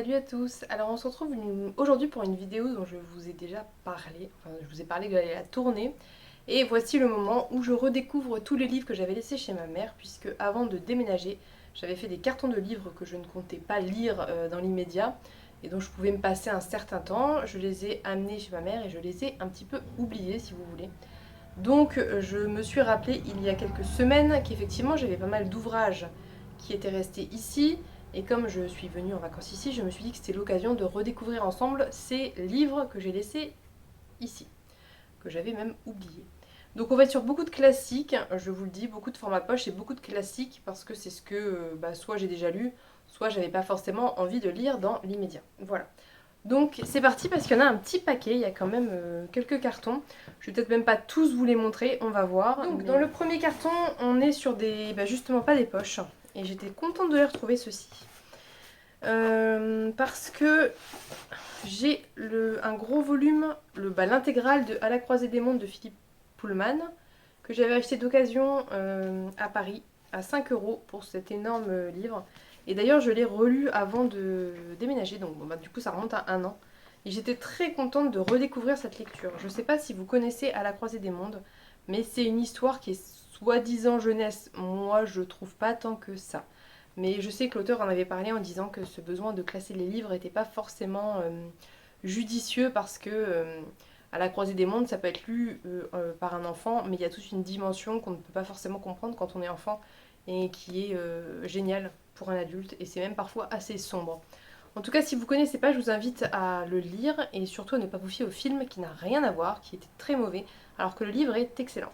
Salut à tous. Alors on se retrouve aujourd'hui pour une vidéo dont je vous ai déjà parlé, enfin je vous ai parlé que j'allais la tourner. Et voici le moment où je redécouvre tous les livres que j'avais laissés chez ma mère, puisque avant de déménager, j'avais fait des cartons de livres que je ne comptais pas lire dans l'immédiat, et dont je pouvais me passer un certain temps. Je les ai amenés chez ma mère et je les ai un petit peu oubliés si vous voulez. Donc je me suis rappelé il y a quelques semaines qu'effectivement j'avais pas mal d'ouvrages qui étaient restés ici. Et comme je suis venue en vacances ici, je me suis dit que c'était l'occasion de redécouvrir ensemble ces livres que j'ai laissés ici, que j'avais même oubliés. Donc on va être sur beaucoup de classiques, je vous le dis, beaucoup de format poche et beaucoup de classiques parce que c'est ce que soit j'ai déjà lu, soit j'avais pas forcément envie de lire dans l'immédiat. Voilà. Donc c'est parti parce qu'il y en a un petit paquet, il y a quand même quelques cartons. Je vais peut-être même pas tous vous les montrer, on va voir. Donc dans le premier carton, on est sur des, justement pas des poches. Et j'étais contente de les retrouver ceux-ci. Parce que j'ai un gros volume, l'intégrale de À la croisée des mondes de Philippe Pullman, que j'avais acheté d'occasion à Paris à 5 € pour cet énorme livre. Et d'ailleurs, je l'ai relu avant de déménager, donc du coup, ça remonte à 1 an. Et j'étais très contente de redécouvrir cette lecture. Je ne sais pas si vous connaissez À la croisée des mondes, mais c'est une histoire qui est soi-disant jeunesse. Moi, je trouve pas tant que ça. Mais je sais que l'auteur en avait parlé en disant que ce besoin de classer les livres n'était pas forcément judicieux parce que à la croisée des mondes, ça peut être lu par un enfant, mais il y a toute une dimension qu'on ne peut pas forcément comprendre quand on est enfant et qui est géniale pour un adulte, et c'est même parfois assez sombre. En tout cas, si vous ne connaissez pas, je vous invite à le lire et surtout à ne pas vous fier au film qui n'a rien à voir, qui était très mauvais, alors que le livre est excellent.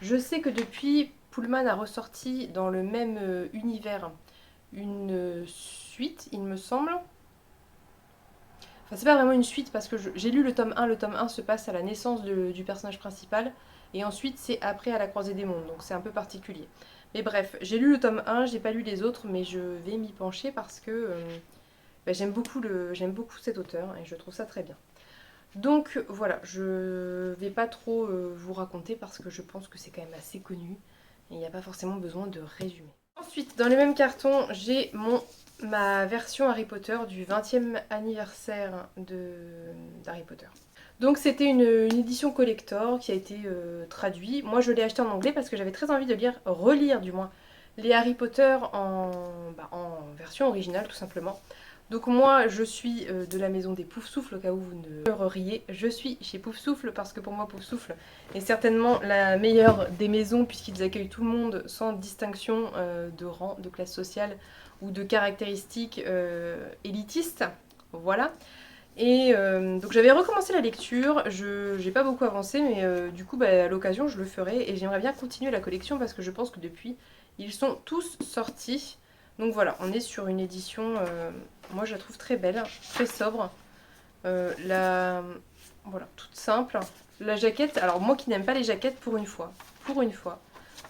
Je sais que depuis, Pullman a ressorti dans le même univers une suite, il me semble. Enfin, c'est pas vraiment une suite parce que j'ai lu le tome 1. Le tome 1 se passe à la naissance du personnage principal. Et ensuite, c'est après À la croisée des mondes. Donc c'est un peu particulier. Mais bref, j'ai lu le tome 1, j'ai pas lu les autres, mais je vais m'y pencher parce que j'aime beaucoup cet auteur et je trouve ça très bien. Donc voilà, je vais pas trop vous raconter parce que je pense que c'est quand même assez connu. Et il n'y a pas forcément besoin de résumer. Ensuite, dans le même carton, j'ai ma version Harry Potter du 20e anniversaire d'Harry Potter. Donc c'était une édition collector qui a été traduite. Moi je l'ai acheté en anglais parce que j'avais très envie de relire du moins, les Harry Potter en version originale tout simplement. Donc moi je suis de la maison des Poufsouffles, au cas où vous ne riez. Je suis chez Poufsouffle parce que pour moi Poufsouffle est certainement la meilleure des maisons puisqu'ils accueillent tout le monde sans distinction de rang, de classe sociale ou de caractéristiques élitistes. Voilà. Et donc j'avais recommencé la lecture, je n'ai pas beaucoup avancé, mais du coup à l'occasion je le ferai et j'aimerais bien continuer la collection parce que je pense que depuis ils sont tous sortis. Donc voilà, on est sur une édition, moi je la trouve très belle, très sobre, voilà, toute simple. La jaquette, alors moi qui n'aime pas les jaquettes pour une fois,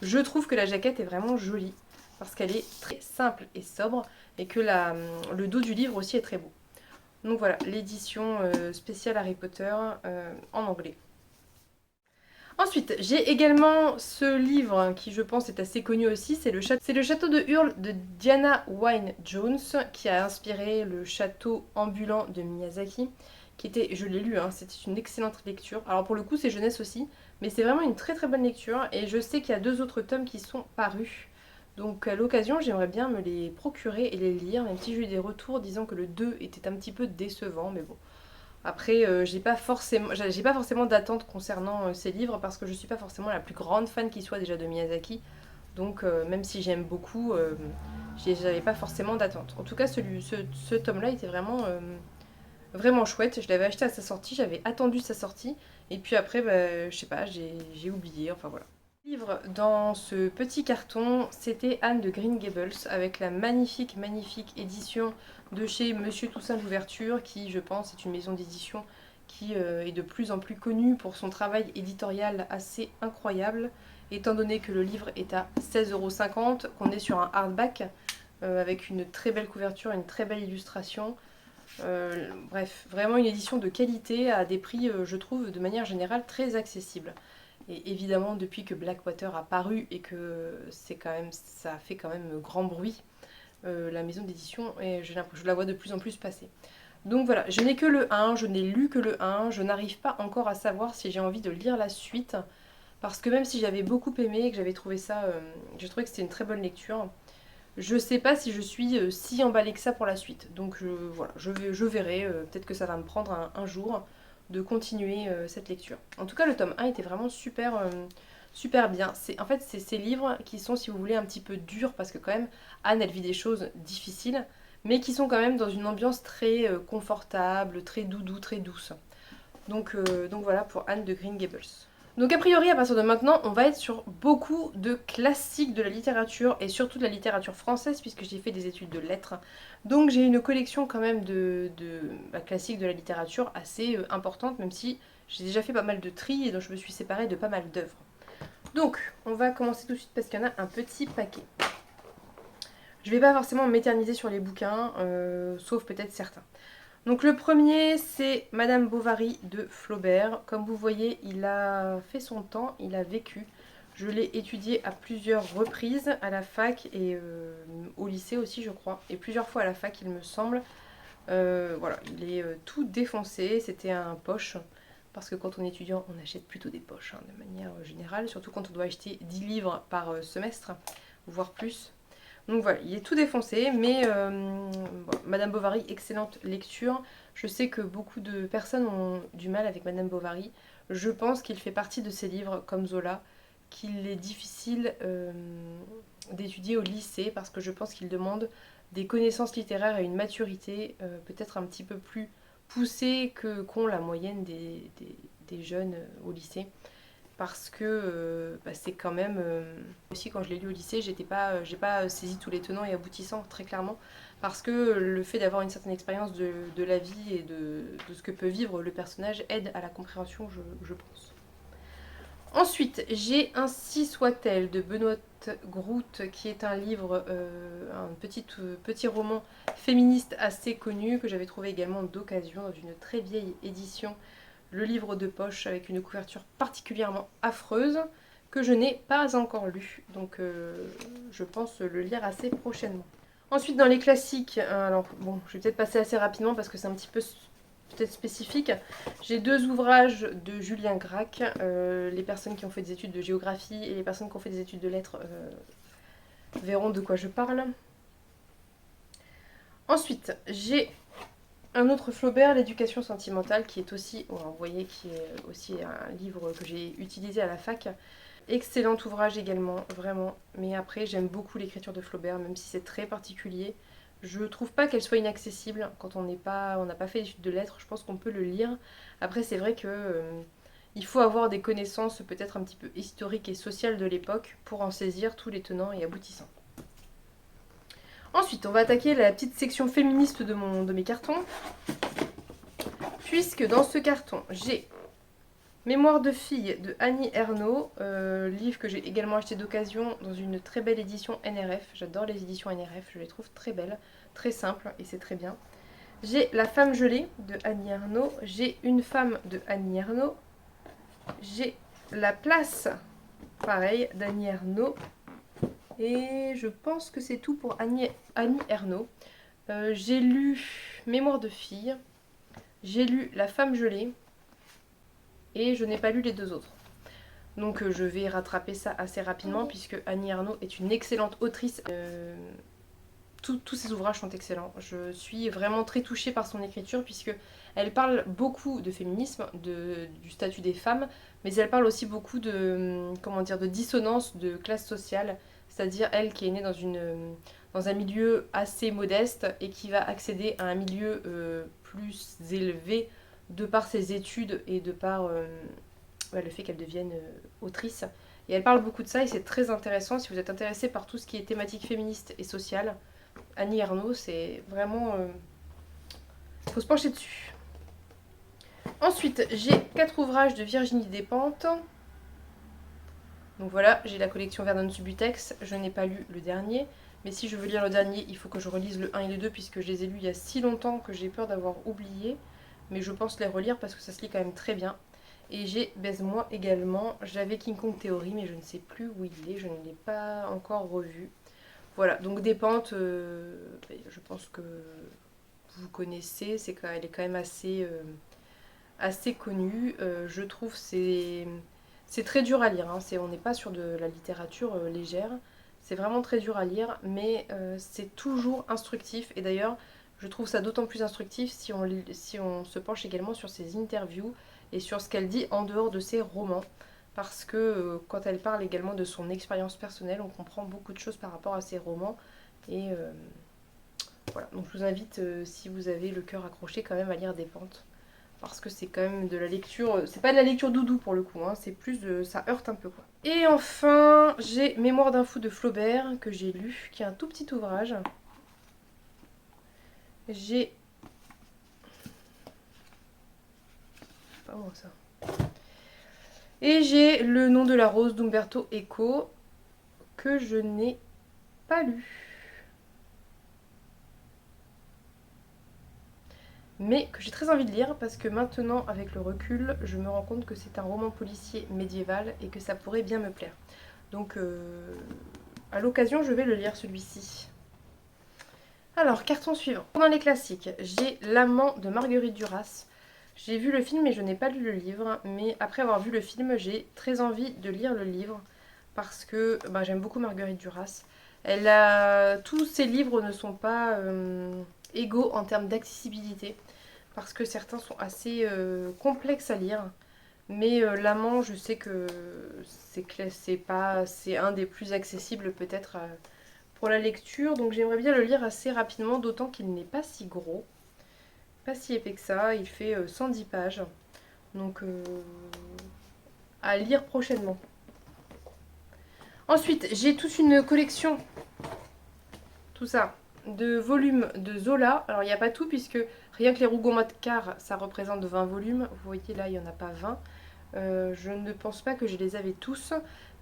je trouve que la jaquette est vraiment jolie parce qu'elle est très simple et sobre et que le dos du livre aussi est très beau. Donc voilà, l'édition spéciale Harry Potter en anglais. Ensuite, j'ai également ce livre qui je pense est assez connu aussi, c'est le Château de Hurle de Diana Wynne Jones qui a inspiré le château ambulant de Miyazaki, qui était, je l'ai lu, hein, c'était une excellente lecture. Alors pour le coup c'est jeunesse aussi, mais c'est vraiment une très très bonne lecture et je sais qu'il y a 2 autres tomes qui sont parus. Donc à l'occasion j'aimerais bien me les procurer et les lire, même si j'ai eu des retours disant que le 2 était un petit peu décevant, mais bon. Après, j'ai pas forcément d'attente concernant ces livres parce que je suis pas forcément la plus grande fan qui soit déjà de Miyazaki. Donc même si j'aime beaucoup, j'avais pas forcément d'attente. En tout cas, ce tome-là était vraiment chouette. Je l'avais acheté à sa sortie, j'avais attendu sa sortie. Et puis après, je sais pas, j'ai oublié, enfin voilà. Le livre dans ce petit carton, c'était Anne de Green Gables avec la magnifique édition de chez Monsieur Toussaint l'Ouverture qui, je pense, est une maison d'édition qui est de plus en plus connue pour son travail éditorial assez incroyable, étant donné que le livre est à 16,50 €, qu'on est sur un hardback avec une très belle couverture, une très belle illustration. Bref, vraiment une édition de qualité à des prix, je trouve, de manière générale très accessibles. Et évidemment, depuis que Blackwater a paru et que ça a fait quand même grand bruit, la maison d'édition, et je la vois de plus en plus passer. Donc voilà, je n'ai que le 1, je n'ai lu que le 1, je n'arrive pas encore à savoir si j'ai envie de lire la suite, parce que même si j'avais beaucoup aimé et que j'avais trouvé ça, j'ai trouvé que c'était une très bonne lecture, je sais pas si je suis si emballée que ça pour la suite. Donc voilà, je verrai, peut-être que ça va me prendre un jour de continuer cette lecture. En tout cas, le tome 1 était vraiment super, super bien. En fait, c'est ces livres qui sont, si vous voulez, un petit peu durs, parce que quand même, Anne, elle vit des choses difficiles, mais qui sont quand même dans une ambiance très confortable, très doudou, très douce. Donc voilà pour Anne de Green Gables. Donc a priori, à partir de maintenant, on va être sur beaucoup de classiques de la littérature, et surtout de la littérature française, puisque j'ai fait des études de lettres. Donc j'ai une collection quand même de classiques de la littérature assez importante, même si j'ai déjà fait pas mal de tri, et donc je me suis séparée de pas mal d'œuvres. Donc on va commencer tout de suite parce qu'il y en a un petit paquet. Je vais pas forcément m'éterniser sur les bouquins, sauf peut-être certains. Donc le premier, c'est Madame Bovary de Flaubert. Comme vous voyez, il a fait son temps, il a vécu. Je l'ai étudié à plusieurs reprises à la fac et au lycée aussi, je crois. Et plusieurs fois à la fac, il me semble. Voilà, il est tout défoncé. C'était un poche. Parce que quand on est étudiant, on achète plutôt des poches, hein, de manière générale. Surtout quand on doit acheter 10 livres par semestre, voire plus. Donc voilà, il est tout défoncé, mais bon, Madame Bovary, excellente lecture. Je sais que beaucoup de personnes ont du mal avec Madame Bovary. Je pense qu'il fait partie de ces livres, comme Zola, qu'il est difficile d'étudier au lycée, parce que je pense qu'il demande des connaissances littéraires et une maturité peut-être un petit peu plus poussée qu'ont la moyenne des jeunes au lycée, parce que c'est quand même aussi quand je l'ai lu au lycée, j'ai pas saisi tous les tenants et aboutissants très clairement, parce que le fait d'avoir une certaine expérience de la vie et de ce que peut vivre le personnage aide à la compréhension, je pense. Ensuite, j'ai Ainsi soit-elle de Benoît Groult, qui est un livre, un petit roman féministe assez connu, que j'avais trouvé également d'occasion dans une très vieille édition, le livre de poche avec une couverture particulièrement affreuse, que je n'ai pas encore lu, donc je pense le lire assez prochainement. Ensuite, dans les classiques, alors bon, je vais peut-être passer assez rapidement parce que c'est un petit peu peut-être spécifique. J'ai 2 ouvrages de Julien Gracq. Les personnes qui ont fait des études de géographie et les personnes qui ont fait des études de lettres verront de quoi je parle. Ensuite, j'ai un autre Flaubert, L'éducation sentimentale, qui est aussi, vous voyez, qui est aussi un livre que j'ai utilisé à la fac. Excellent ouvrage également, vraiment. Mais après, j'aime beaucoup l'écriture de Flaubert, même si c'est très particulier. Je trouve pas qu'elle soit inaccessible quand on n'a pas fait d'études de lettres. Je pense qu'on peut le lire. Après, c'est vrai que il faut avoir des connaissances peut-être un petit peu historiques et sociales de l'époque pour en saisir tous les tenants et aboutissants. Ensuite, on va attaquer la petite section féministe de mes cartons. Puisque dans ce carton, j'ai Mémoire de fille de Annie Ernaux, livre que j'ai également acheté d'occasion dans une très belle édition NRF. J'adore les éditions NRF, je les trouve très belles, très simples et c'est très bien. J'ai La femme gelée de Annie Ernaux, j'ai Une femme de Annie Ernaux, j'ai La place, pareil, d'Annie Ernaux. Et je pense que c'est tout pour Annie Ernaux. J'ai lu Mémoire de fille, j'ai lu La femme gelée, et je n'ai pas lu les 2 autres. Donc je vais rattraper ça assez rapidement, puisque Annie Ernaux est une excellente autrice. Tous ses ouvrages sont excellents. Je suis vraiment très touchée par son écriture, puisque elle parle beaucoup de féminisme, du statut des femmes, mais elle parle aussi beaucoup de dissonance de classe sociale, c'est-à-dire elle qui est née dans un milieu assez modeste et qui va accéder à un milieu plus élevé de par ses études et de par le fait qu'elle devienne autrice. Et elle parle beaucoup de ça et c'est très intéressant si vous êtes intéressé par tout ce qui est thématique féministe et sociale. Annie Ernaux, c'est vraiment... faut se pencher dessus. Ensuite, j'ai 4 ouvrages de Virginie Despentes. Donc voilà, j'ai la collection Vernon Subutex. Je n'ai pas lu le dernier. Mais si je veux lire le dernier, il faut que je relise le 1 et le 2, puisque je les ai lus il y a si longtemps que j'ai peur d'avoir oublié. Mais je pense les relire parce que ça se lit quand même très bien. Et j'ai Baise-moi également. J'avais King Kong Theory, mais je ne sais plus où il est. Je ne l'ai pas encore revu. Voilà, donc des pentes, je pense que vous connaissez, elle est quand même assez connue. Je trouve c'est très dur à lire, hein. On n'est pas sur de la littérature légère, c'est vraiment très dur à lire, mais c'est toujours instructif. Et d'ailleurs, je trouve ça d'autant plus instructif si on se penche également sur ses interviews et sur ce qu'elle dit en dehors de ses romans. Parce que quand elle parle également de son expérience personnelle, on comprend beaucoup de choses par rapport à ses romans. Et voilà, donc je vous invite, si vous avez le cœur accroché, quand même à lire Des Pentes. Parce que c'est quand même de la lecture, c'est pas de la lecture doudou pour le coup, hein, c'est plus de, ça heurte un peu quoi. Et enfin, j'ai Mémoire d'un fou de Flaubert que j'ai lu, qui est un tout petit ouvrage. J'ai... Pas moi ça. Et j'ai Le nom de la rose d'Umberto Eco, que je n'ai pas lu. Mais que j'ai très envie de lire parce que maintenant, avec le recul, je me rends compte que c'est un roman policier médiéval et que ça pourrait bien me plaire. Donc, à l'occasion, je vais le lire celui-ci. Alors, carton suivant. Dans les classiques, j'ai L'amant de Marguerite Duras. J'ai vu le film mais je n'ai pas lu le livre. Mais après avoir vu le film, j'ai très envie de lire le livre parce que j'aime beaucoup Marguerite Duras. Tous ses livres ne sont pas égaux en termes d'accessibilité parce que certains sont assez complexes à lire. Mais L'amant, je sais que c'est un des plus accessibles peut-être pour la lecture. Donc j'aimerais bien le lire assez rapidement, d'autant qu'il n'est pas si gros, pas si épais que ça. Il fait 110 pages. Donc à lire prochainement. Ensuite, j'ai toute une collection, tout ça, de volumes de Zola. Alors il n'y a pas tout puisque rien que les Rougon-Macquart, ça représente 20 volumes. Vous voyez là, il n'y en a pas 20. Je ne pense pas que je les avais tous,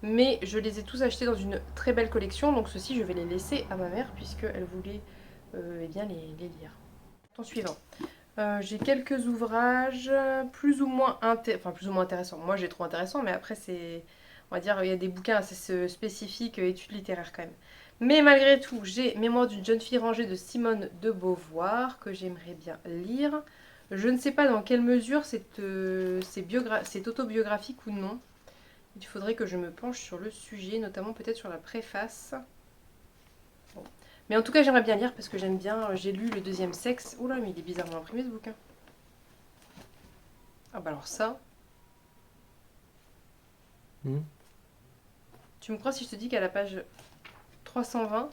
mais je les ai tous achetés dans une très belle collection. Donc ceux-ci, je vais les laisser à ma mère puisqu'elle voulait eh bien les lire. Ton suivant. J'ai quelques ouvrages plus ou moins intéressants. Moi, j'ai trop intéressant, mais après, on va dire, il y a des bouquins assez spécifiques, études littéraires quand même. Mais malgré tout, j'ai Mémoire d'une jeune fille rangée de Simone de Beauvoir, que j'aimerais bien lire. Je ne sais pas dans quelle mesure c'est autobiographique ou non. Il faudrait que je me penche sur le sujet, notamment peut-être sur la préface. Bon. Mais en tout cas, j'aimerais bien lire parce que j'aime bien. J'ai lu Le Deuxième Sexe. Oula, mais il est bizarrement imprimé ce bouquin. Ah bah alors ça. Tu me crois si je te dis qu'à la page 320,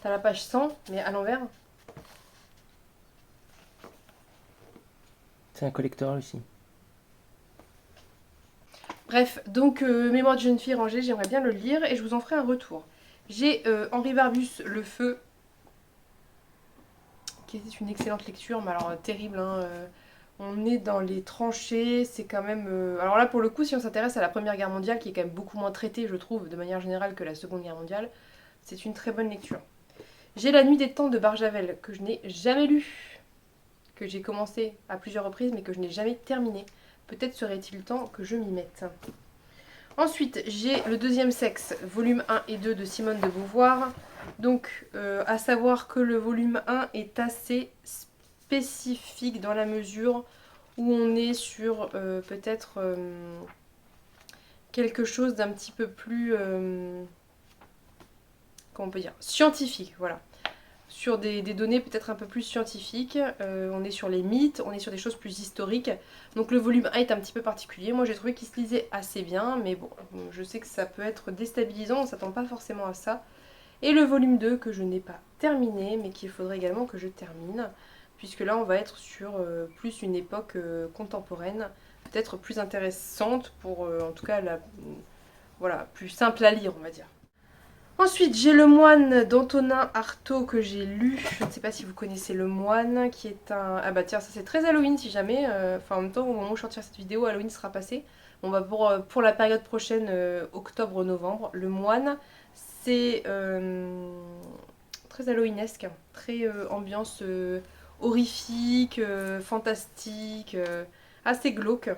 t'as la page 100, mais à l'envers? C'est un collector aussi. Bref, donc Mémoire de jeune fille rangée, j'aimerais bien le lire et je vous en ferai un retour. J'ai Henri Barbus, Le Feu, qui était une excellente lecture, mais alors terrible, hein, on est dans les tranchées, c'est quand même... Alors là, pour le coup, si on s'intéresse à la Première Guerre mondiale, qui est quand même beaucoup moins traitée, je trouve, de manière générale, que la Seconde Guerre mondiale, c'est une très bonne lecture. J'ai La Nuit des Temps de Barjavel, que je n'ai jamais lu, que j'ai commencé à plusieurs reprises, mais que je n'ai jamais terminé. Peut-être serait-il temps que je m'y mette. Ensuite, j'ai Le Deuxième Sexe, volume 1 et 2 de Simone de Beauvoir. Donc, à savoir que le volume 1 est assez spécifique dans la mesure où on est sur peut-être quelque chose d'un petit peu plus, comment on peut dire, scientifique, voilà. Sur des données peut-être un peu plus scientifiques, on est sur les mythes, on est sur des choses plus historiques. Donc le volume 1 est un petit peu particulier. Moi j'ai trouvé qu'il se lisait assez bien, mais bon, je sais que ça peut être déstabilisant, on ne s'attend pas forcément à ça. Et le volume 2 que je n'ai pas terminé, mais qu'il faudrait également que je termine, puisque là on va être sur plus une époque contemporaine, peut-être plus intéressante pour en tout cas voilà, plus simple à lire on va dire. Ensuite, j'ai Le Moine d'Antonin Artaud que j'ai lu. Je ne sais pas si vous connaissez Le Moine, qui est un... Ah bah tiens, ça c'est très Halloween si jamais. Enfin, en même temps, au moment où je sortirai cette vidéo, Halloween sera passé. Bon bah pour la période prochaine, octobre-novembre, Le Moine, c'est très Halloweenesque, très ambiance horrifique, fantastique, assez glauque.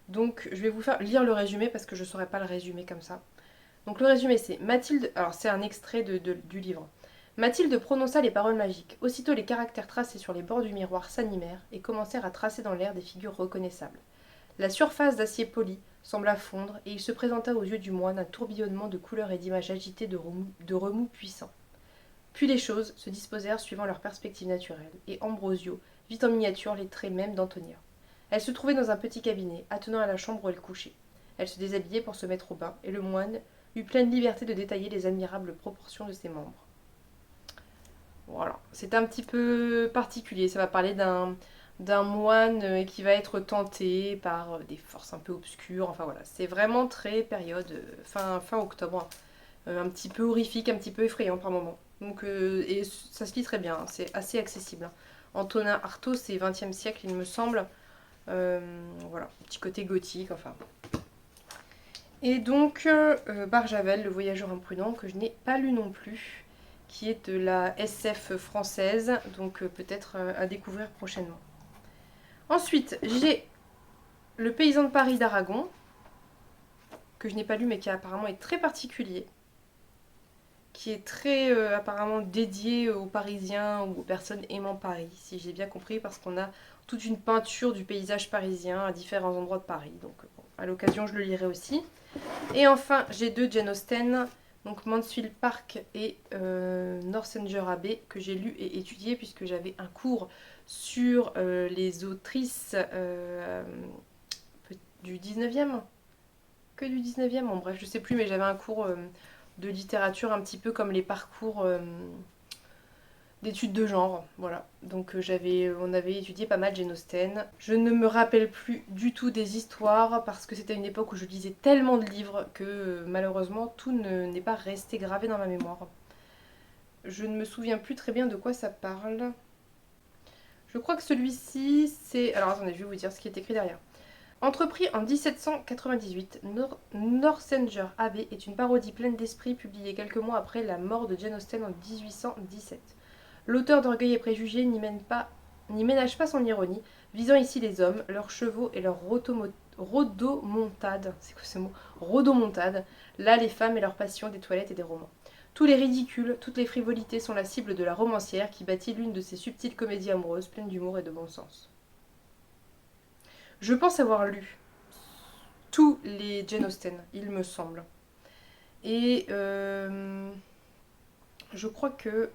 Donc je vais vous faire lire le résumé parce que je ne saurais pas le résumer comme ça. Donc le résumé c'est Mathilde, alors c'est un extrait du livre. Mathilde prononça les paroles magiques. Aussitôt les caractères tracés sur les bords du miroir s'animèrent et commencèrent à tracer dans l'air des figures reconnaissables. La surface d'acier poli sembla fondre, et il se présenta aux yeux du moine un tourbillonnement de couleurs et d'images agitées de remous puissants. Puis les choses se disposèrent suivant leur perspective naturelle, et Ambrosio vit en miniature les traits mêmes d'Antonia. Elle se trouvait dans un petit cabinet, attenant à la chambre où elle couchait. Elle se déshabillait pour se mettre au bain, et le moine eut pleine liberté de détailler les admirables proportions de ses membres. Voilà, c'est un petit peu particulier, ça va parler d'un moine qui va être tenté par des forces un peu obscures, enfin voilà, c'est vraiment très période fin octobre, un petit peu horrifique, un petit peu effrayant par moments. Donc, et ça se lit très bien, c'est assez accessible. Antonin Artaud, c'est 20e siècle il me semble, voilà, petit côté gothique, enfin. Et donc, Barjavel, le voyageur imprudent, que je n'ai pas lu non plus, qui est de la SF française, donc peut-être à découvrir prochainement. Ensuite, j'ai Le paysan de Paris d'Aragon, que je n'ai pas lu mais qui apparemment est très particulier, qui est très apparemment dédié aux Parisiens ou aux personnes aimant Paris, si j'ai bien compris, parce qu'on a toute une peinture du paysage parisien à différents endroits de Paris. Donc bon, à l'occasion je le lirai aussi. Et enfin j'ai deux Jane Austen, donc Mansfield Park et Northanger Abbey, que j'ai lu et étudié puisque j'avais un cours sur les autrices du 19e, que du 19e, bon bref je sais plus, mais j'avais un cours de littérature un petit peu comme les parcours d'études de genre, voilà. Donc on avait étudié pas mal Jane Austen. Je ne me rappelle plus du tout des histoires parce que c'était une époque où je lisais tellement de livres que malheureusement tout n'est pas resté gravé dans ma mémoire. Je ne me souviens plus très bien de quoi ça parle. Je crois que celui-ci c'est... Alors attendez, je vais vous dire ce qui est écrit derrière. Entrepris en 1798, Northanger Abbey est une parodie pleine d'esprit publiée quelques mois après la mort de Jane Austen en 1817. L'auteur d'Orgueil et Préjugés n'y ménage pas son ironie, visant ici les hommes, leurs chevaux et leurs rodomontades. C'est quoi ce mot? Rodomontades. Là, les femmes et leurs passions, des toilettes et des romans. Tous les ridicules, toutes les frivolités sont la cible de la romancière qui bâtit l'une de ces subtiles comédies amoureuses pleines d'humour et de bon sens. Je pense avoir lu tous les Jane Austen, il me semble. Et je crois que...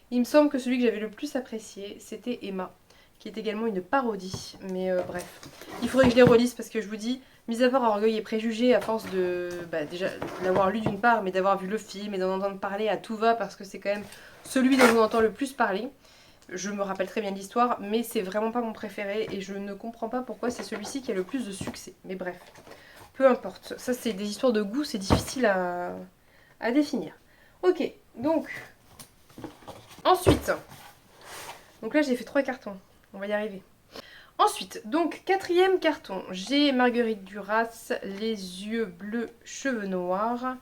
Il me semble que celui que j'avais le plus apprécié, c'était Emma, qui est également une parodie. Mais bref, il faudrait que je les relise parce que je vous dis, mis à part Orgueil et Préjugés, à force de déjà l'avoir lu d'une part, mais d'avoir vu le film et d'en entendre parler à tout va, parce que c'est quand même celui dont on entend le plus parler. Je me rappelle très bien l'histoire, mais c'est vraiment pas mon préféré et je ne comprends pas pourquoi c'est celui-ci qui a le plus de succès. Mais bref, peu importe. Ça, c'est des histoires de goût, c'est difficile à définir. Ok, donc... Ensuite... Donc là, j'ai fait 3 cartons. On va y arriver. Ensuite, donc, 4e carton. J'ai Marguerite Duras, Les yeux bleus, cheveux noirs,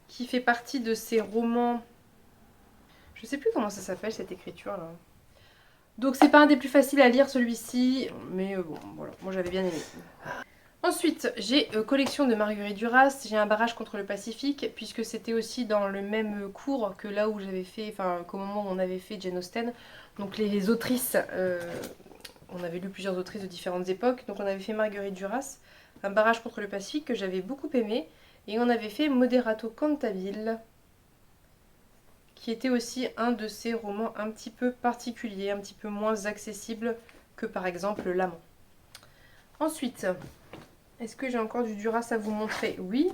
qui fait partie de ces romans... Je sais plus comment ça s'appelle, cette écriture-là. Donc c'est pas un des plus faciles à lire celui-ci, mais bon, voilà, moi j'avais bien aimé. Ensuite, j'ai collection de Marguerite Duras, j'ai un barrage contre le Pacifique, puisque c'était aussi dans le même cours que là où j'avais fait, enfin qu'au moment où on avait fait Jane Austen. Donc les autrices, on avait lu plusieurs autrices de différentes époques, donc on avait fait Marguerite Duras, un barrage contre le Pacifique que j'avais beaucoup aimé, et on avait fait Moderato Cantabile, qui était aussi un de ces romans un petit peu particuliers, un petit peu moins accessible que par exemple L'Amant. Ensuite, est-ce que j'ai encore du Duras à vous montrer? Oui.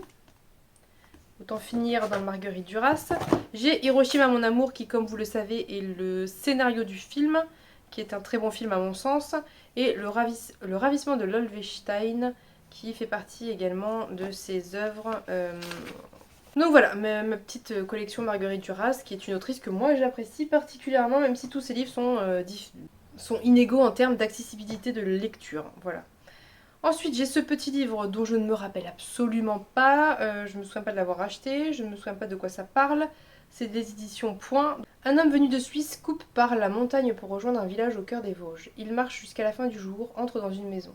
Autant finir dans le Marguerite Duras. J'ai Hiroshima mon amour qui, comme vous le savez, est le scénario du film, qui est un très bon film à mon sens, et le ravissement de Lolvestein, qui fait partie également de ses œuvres... Donc voilà, ma petite collection Marguerite Duras, qui est une autrice que moi j'apprécie particulièrement, même si tous ses livres sont inégaux en termes d'accessibilité de lecture. Voilà. Ensuite, j'ai ce petit livre dont je ne me rappelle absolument pas, je ne me souviens pas de l'avoir acheté, je ne me souviens pas de quoi ça parle. C'est des éditions Point. Un homme venu de Suisse coupe par la montagne pour rejoindre un village au cœur des Vosges. Il marche jusqu'à la fin du jour, entre dans une maison.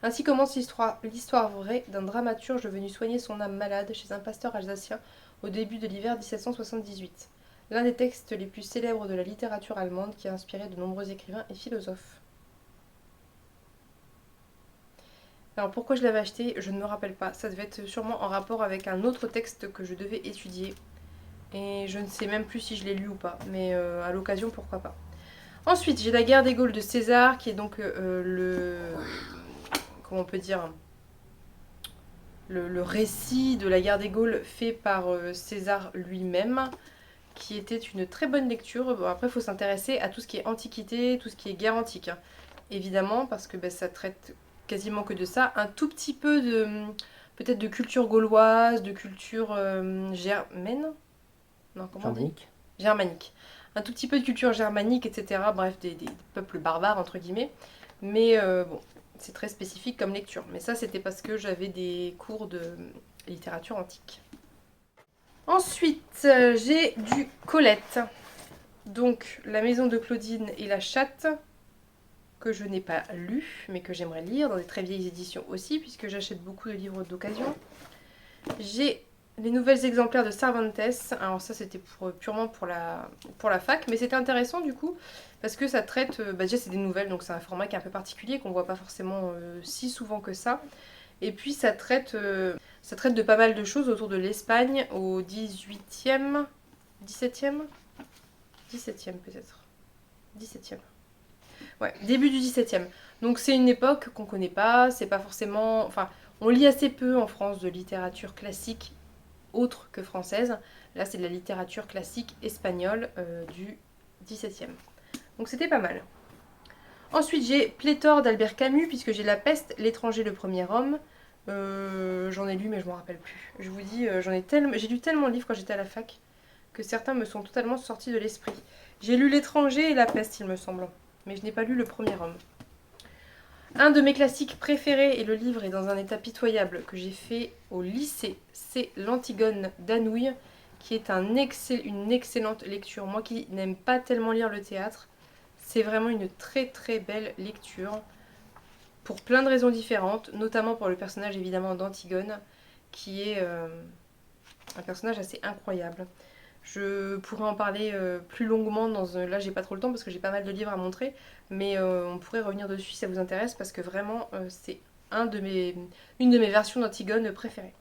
Ainsi commence l'histoire vraie d'un dramaturge venu soigner son âme malade chez un pasteur alsacien au début de l'hiver 1778. L'un des textes les plus célèbres de la littérature allemande qui a inspiré de nombreux écrivains et philosophes. Alors pourquoi je l'avais acheté, je ne me rappelle pas. Ça devait être sûrement en rapport avec un autre texte que je devais étudier. Et je ne sais même plus si je l'ai lu ou pas, mais à l'occasion, pourquoi pas. Ensuite, j'ai La guerre des Gaules de César, qui est donc comment on peut dire, le récit de la guerre des Gaules fait par César lui-même, qui était une très bonne lecture. Bon, après, il faut s'intéresser à tout ce qui est antiquité, tout ce qui est guerre antique, hein. Évidemment, parce que ça traite quasiment que de ça. Un tout petit peu de, peut-être de culture gauloise, de culture germaine. Non, comment on dit ? Germanique. Un tout petit peu de culture germanique, etc. Bref, des peuples barbares, entre guillemets. Mais bon, c'est très spécifique comme lecture. Mais ça, c'était parce que j'avais des cours de littérature antique. Ensuite, j'ai du Colette. Donc, La maison de Claudine et la chatte, que je n'ai pas lu, mais que j'aimerais lire dans des très vieilles éditions aussi, puisque j'achète beaucoup de livres d'occasion. J'ai les nouvelles exemplaires de Cervantes. Alors ça, c'était purement pour la fac, mais c'était intéressant du coup, parce que ça traite, déjà c'est des nouvelles, donc c'est un format qui est un peu particulier, qu'on voit pas forcément si souvent que ça. Et puis ça traite de pas mal de choses autour de l'Espagne au 18e, 17e 17e peut-être. 17e. Ouais, début du 17e. Donc c'est une époque qu'on connaît pas, c'est pas forcément... Enfin, on lit assez peu en France de littérature classique autre que française. Là, c'est de la littérature classique espagnole du 17e. Donc c'était pas mal. Ensuite, j'ai Pléthore d'Albert Camus, puisque j'ai La peste, L'étranger, le premier homme. J'en ai lu, mais je m'en rappelle plus. Je vous dis, j'ai lu tellement de livres quand j'étais à la fac que certains me sont totalement sortis de l'esprit. J'ai lu L'étranger et La peste, il me semble. Mais je n'ai pas lu Le premier homme. Un de mes classiques préférés, et le livre est dans un état pitoyable, que j'ai fait au lycée, c'est L'Antigone d'Anouilh, qui est une excellente lecture. Moi qui n'aime pas tellement lire le théâtre, c'est vraiment une très très belle lecture, pour plein de raisons différentes, notamment pour le personnage évidemment d'Antigone, qui est un personnage assez incroyable. Je pourrais en parler plus longuement là j'ai pas trop le temps parce que j'ai pas mal de livres à montrer, mais on pourrait revenir dessus si ça vous intéresse parce que vraiment c'est une de mes versions d'Antigone préférées.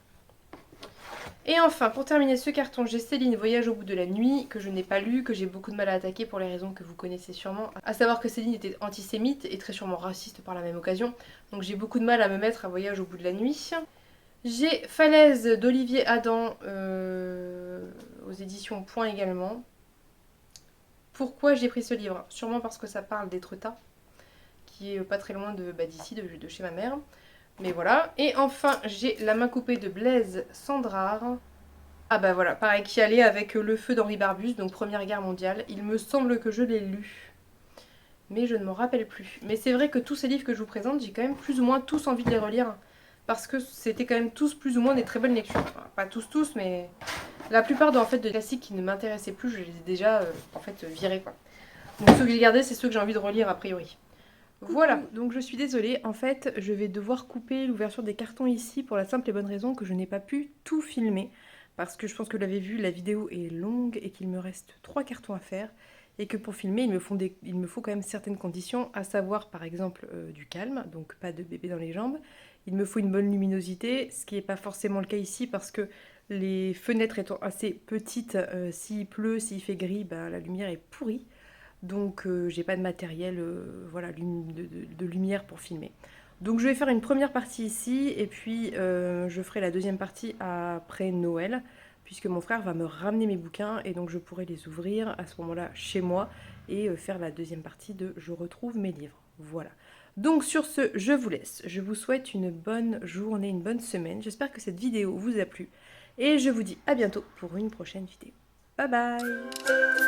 Et enfin, pour terminer ce carton, j'ai Céline, Voyage au bout de la nuit, que je n'ai pas lu, que j'ai beaucoup de mal à attaquer pour les raisons que vous connaissez sûrement. À savoir que Céline était antisémite et très sûrement raciste par la même occasion, donc j'ai beaucoup de mal à me mettre à Voyage au bout de la nuit. J'ai Falaise d'Olivier Adam aux éditions Point également. Pourquoi j'ai pris ce livre? Sûrement parce que ça parle d'Étretat, qui est pas très loin d'ici, de chez ma mère. Mais voilà. Et enfin, j'ai La main coupée de Blaise Sandrard. Ah bah voilà, pareil, qui allait avec Le feu d'Henri Barbus, donc Première Guerre mondiale. Il me semble que je l'ai lu, mais je ne m'en rappelle plus. Mais c'est vrai que tous ces livres que je vous présente, j'ai quand même plus ou moins tous envie de les relire, parce que c'était quand même tous plus ou moins des très bonnes lectures. Enfin, pas tous, mais la plupart de classiques qui ne m'intéressaient plus, je les ai déjà virés, quoi. Donc ceux que j'ai gardés, c'est ceux que j'ai envie de relire a priori. Voilà, donc je suis désolée, en fait je vais devoir couper l'ouverture des cartons ici pour la simple et bonne raison que je n'ai pas pu tout filmer, parce que je pense que vous l'avez vu, la vidéo est longue et qu'il me reste 3 cartons à faire, et que pour filmer il me faut quand même certaines conditions, à savoir par exemple du calme, donc pas de bébé dans les jambes, il me faut une bonne luminosité, ce qui n'est pas forcément le cas ici parce que les fenêtres étant assez petites, s'il pleut, s'il fait gris, la lumière est pourrie. Donc j'ai pas de matériel de lumière pour filmer. Donc je vais faire une première partie ici et puis je ferai la deuxième partie après Noël puisque mon frère va me ramener mes bouquins et donc je pourrai les ouvrir à ce moment-là chez moi et faire la deuxième partie de Je retrouve mes livres. Voilà. Donc sur ce, je vous laisse. Je vous souhaite une bonne journée, une bonne semaine. J'espère que cette vidéo vous a plu et je vous dis à bientôt pour une prochaine vidéo. Bye bye!